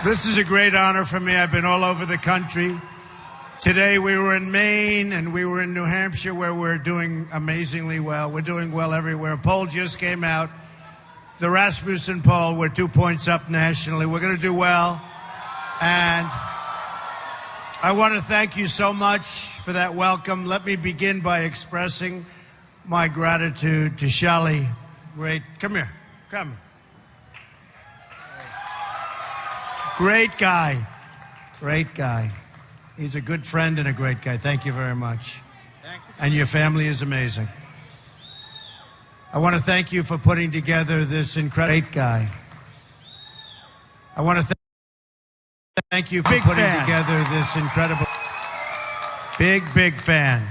This is a great honor for me. I've been all over the country. Today we were in Maine and we were in New Hampshire, where we're doing amazingly well. We're doing well everywhere. A poll just came out, the Rasmussen poll. We're 2 points up nationally. We're going to do well. And I want to thank you so much for that welcome. Let me begin by expressing my gratitude to Shelley. Great. Come here. Come. Great guy. Great guy. He's a good friend and a great guy. Thank you very much. Thanks. And your family is amazing. I want to thank you for putting together this incredible great guy. I want to thank you for putting together this incredible big fan.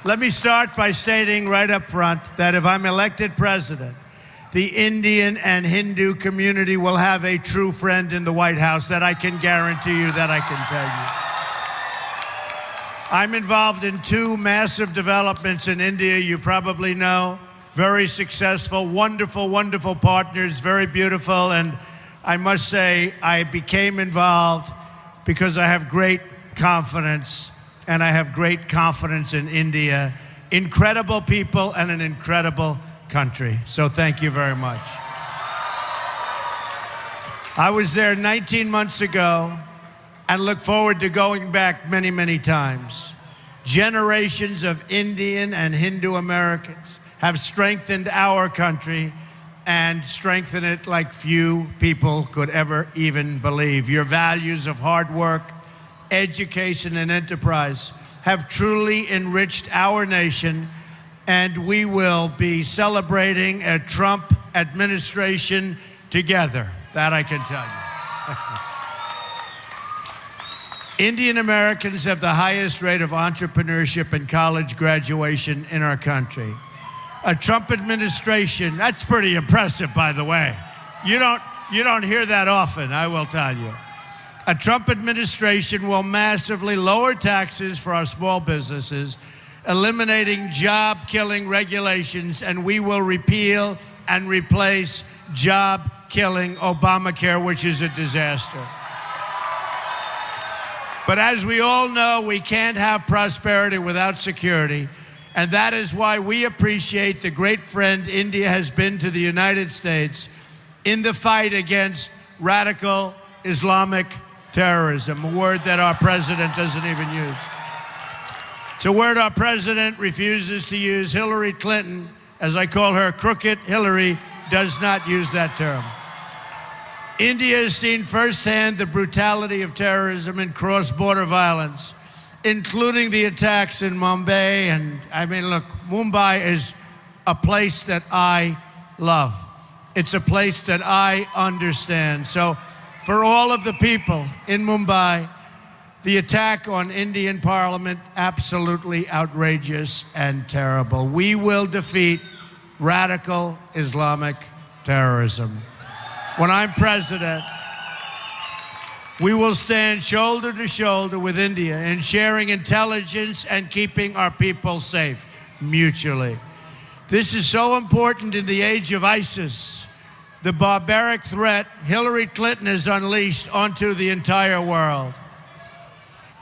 Let me start by stating right up front that if I'm elected president, the Indian and Hindu community will have a true friend in the White House. That I can guarantee you, that I can tell you. I'm involved in two massive developments in India, you probably know. Very successful, wonderful, wonderful partners, very beautiful. And I must say, I became involved because I have great confidence, and I have great confidence in India. Incredible people and an incredible country. So thank you very much. I was there 19 months ago and look forward to going back many, many times. Generations of Indian and Hindu Americans have strengthened our country and strengthened it like few people could ever even believe. Your values of hard work, education, and enterprise have truly enriched our nation, and we will be celebrating a Trump administration together. That I can tell you. Indian Americans have the highest rate of entrepreneurship and college graduation in our country. A Trump administration, that's pretty impressive, by the way. You don't hear that often, I will tell you. A Trump administration will massively lower taxes for our small businesses, eliminating job-killing regulations, and we will repeal and replace job-killing Obamacare, which is a disaster. But as we all know, we can't have prosperity without security, and that is why we appreciate the great friend India has been to the United States in the fight against radical Islamic terrorism, a word that our president doesn't even use. It's a word our president refuses to use. Hillary Clinton, as I call her, Crooked Hillary, does not use that term. India has seen firsthand the brutality of terrorism and cross-border violence, including the attacks in Mumbai. And I mean, look, Mumbai is a place that I love. It's a place that I understand. So for all of the people in Mumbai, the attack on Indian Parliament, absolutely outrageous and terrible. We will defeat radical Islamic terrorism. When I'm president, we will stand shoulder to shoulder with India in sharing intelligence and keeping our people safe mutually. This is so important in the age of ISIS, the barbaric threat Hillary Clinton has unleashed onto the entire world.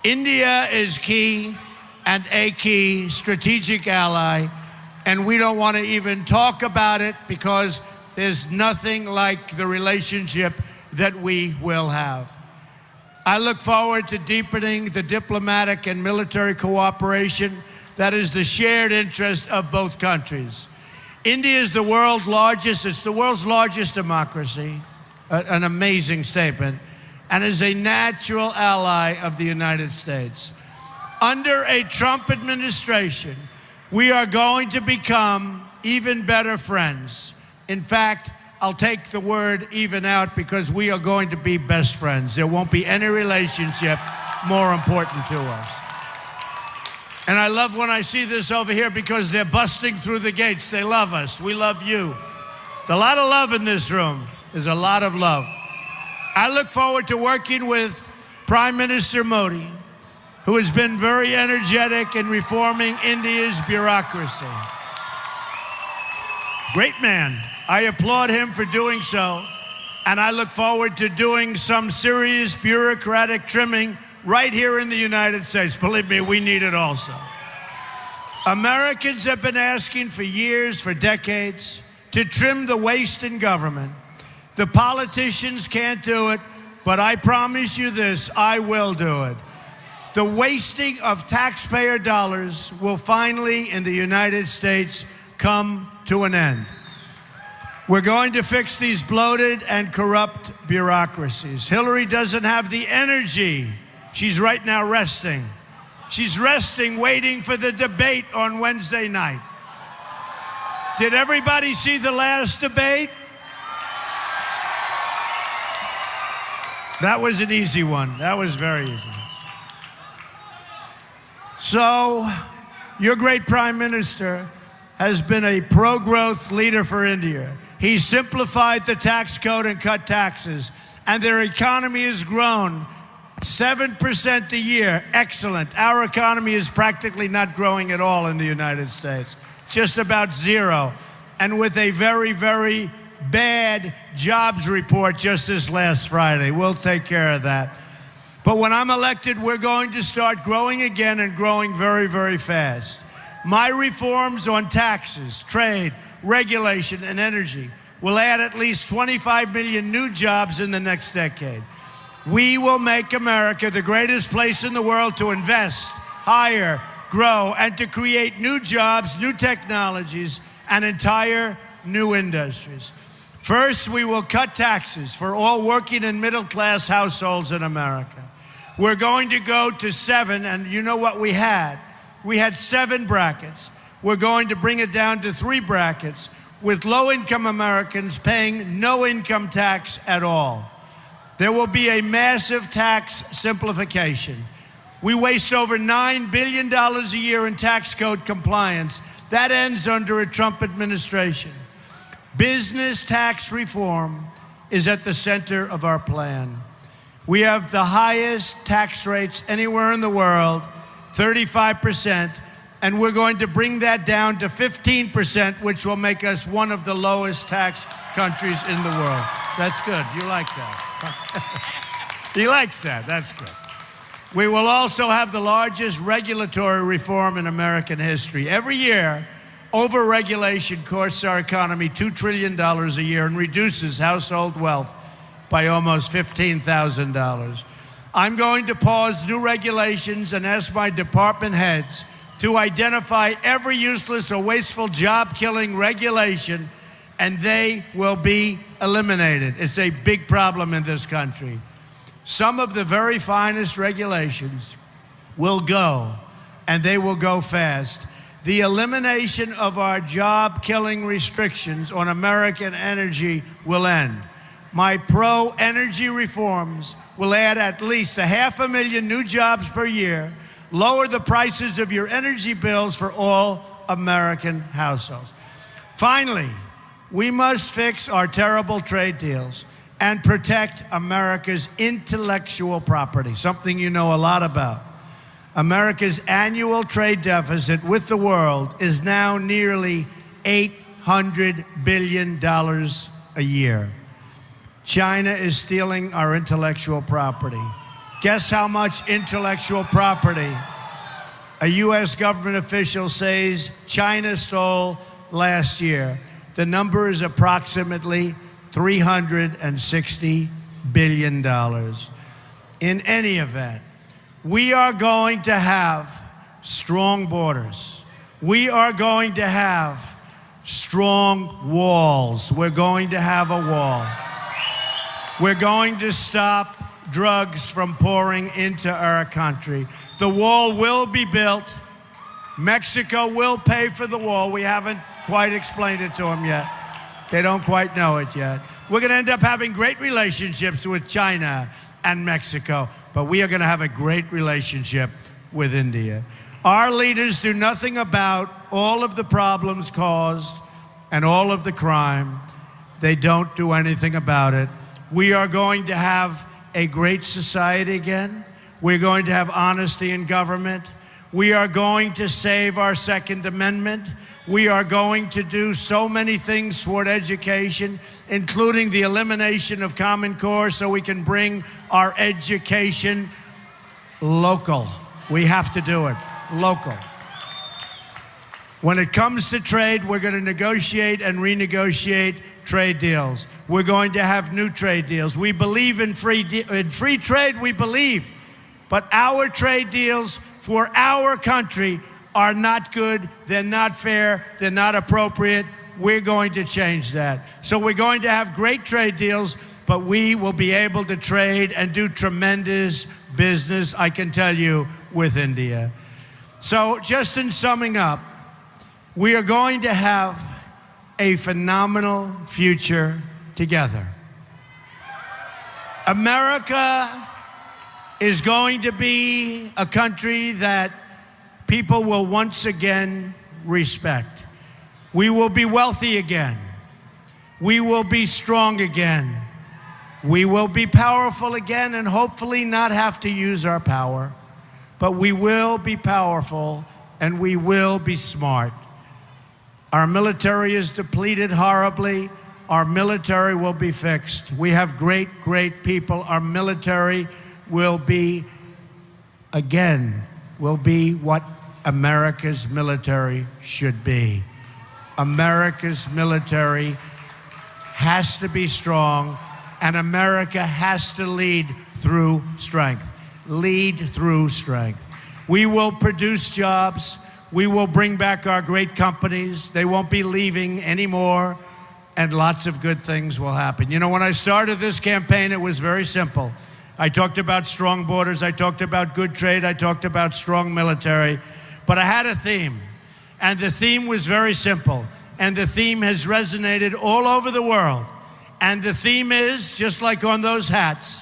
India is key and a key strategic ally, and we don't want to even talk about it because there's nothing like the relationship that we will have. I look forward to deepening the diplomatic and military cooperation that is the shared interest of both countries. India is the world's largest, it's the world's largest democracy, an amazing statement, and is a natural ally of the United States. Under a Trump administration, we are going to become even better friends. In fact, I'll take the word even out because we are going to be best friends. There won't be any relationship more important to us. And I love when I see this over here because they're busting through the gates. They love us. We love you. There's a lot of love in this room. There's a lot of love. I look forward to working with Prime Minister Modi, who has been very energetic in reforming India's bureaucracy. Great man. I applaud him for doing so. And I look forward to doing some serious bureaucratic trimming right here in the United States. Believe me, we need it also. Americans have been asking for years, for decades, to trim the waste in government. The politicians can't do it, but I promise you this, I will do it. The wasting of taxpayer dollars will finally, in the United States, come to an end. We're going to fix these bloated and corrupt bureaucracies. Hillary doesn't have the energy. She's right now resting. She's resting, waiting for the debate on Wednesday night. Did everybody see the last debate? That was an easy one. That was very easy. So, your great Prime Minister has been a pro-growth leader for India. He simplified the tax code and cut taxes, and their economy has grown 7% a year. Excellent. Our economy is practically not growing at all in the United States. Just about zero. And with a very, very bad jobs report just this last Friday. We'll take care of that. But when I'm elected, we're going to start growing again and growing very, very fast. My reforms on taxes, trade, regulation, and energy will add at least 25 million new jobs in the next decade. We will make America the greatest place in the world to invest, hire, grow, and to create new jobs, new technologies, and entire new industries. First, we will cut taxes for all working and middle-class households in America. We're going to go to 7, and you know what we had? We had 7 brackets. We're going to bring it down to 3 brackets, with low-income Americans paying no income tax at all. There will be a massive tax simplification. We waste over $9 billion a year in tax code compliance. That ends under a Trump administration. Business tax reform is at the center of our plan. We have the highest tax rates anywhere in the world, 35%, and we're going to bring that down to 15%, which will make us one of the lowest tax countries in the world. That's good. You like that. He likes that. That's good. We will also have the largest regulatory reform in American history. Every year, over-regulation costs our economy $2 trillion a year and reduces household wealth by almost $15,000. I'm going to pause new regulations and ask my department heads to identify every useless or wasteful job-killing regulation, and they will be eliminated. It's a big problem in this country. Some of the very finest regulations will go, and they will go fast. The elimination of our job-killing restrictions on American energy will end. My pro-energy reforms will add at least 500,000 new jobs per year, lower the prices of your energy bills for all American households. Finally, we must fix our terrible trade deals and protect America's intellectual property, something you know a lot about. America's annual trade deficit with the world is now nearly $800 billion a year. China is stealing our intellectual property. Guess how much intellectual property a U.S. government official says China stole last year? The number is approximately $360 billion. In any event, we are going to have strong borders. We are going to have strong walls. We're going to have a wall. We're going to stop drugs from pouring into our country. The wall will be built. Mexico will pay for the wall. We haven't quite explained it to them yet. They don't quite know it yet. We're going to end up having great relationships with China and Mexico, but we are going to have a great relationship with India. Our leaders do nothing about all of the problems caused and all of the crime. They don't do anything about it. We are going to have a great society again. We're going to have honesty in government. We are going to save our Second Amendment. We are going to do so many things toward education, including the elimination of Common Core so we can bring our education local. We have to do it local. When it comes to trade, we're going to negotiate and renegotiate trade deals. We're going to have new trade deals. We believe in free trade, we believe. But our trade deals for our country are not good, they're not fair, they're not appropriate. We're going to change that. So we're going to have great trade deals, but we will be able to trade and do tremendous business, I can tell you, with India. So just in summing up, we are going to have a phenomenal future together. America is going to be a country that people will once again respect. We will be wealthy again. We will be strong again. We will be powerful again and hopefully not have to use our power. But we will be powerful and we will be smart. Our military is depleted horribly. Our military will be fixed. We have great, great people. Our military will be, again, will be what America's military should be. America's military has to be strong, and America has to lead through strength. Lead through strength. We will produce jobs. We will bring back our great companies. They won't be leaving anymore, and lots of good things will happen. You know, when I started this campaign, it was very simple. I talked about strong borders. I talked about good trade. I talked about strong military. But I had a theme, and the theme was very simple. And the theme has resonated all over the world. And the theme is, just like on those hats,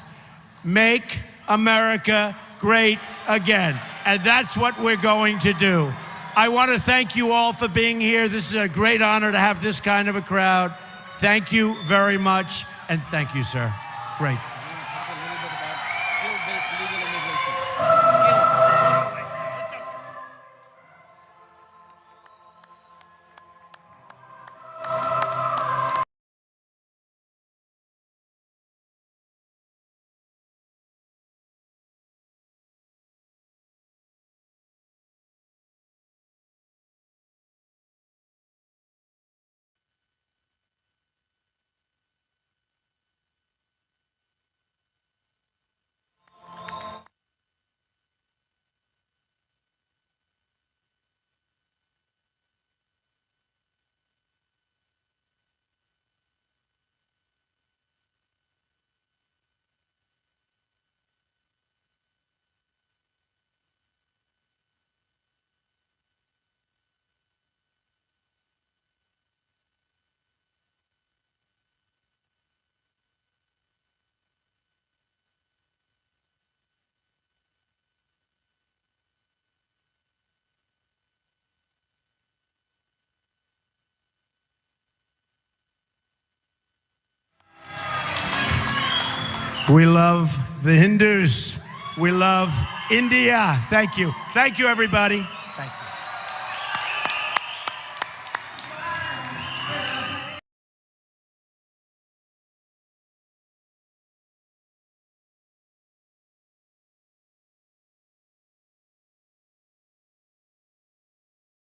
make America great again. And that's what we're going to do. I want to thank you all for being here. This is a great honor to have this kind of a crowd. Thank you very much, and thank you, sir. Great. We love the Hindus. We love India. Thank you. Thank you, everybody.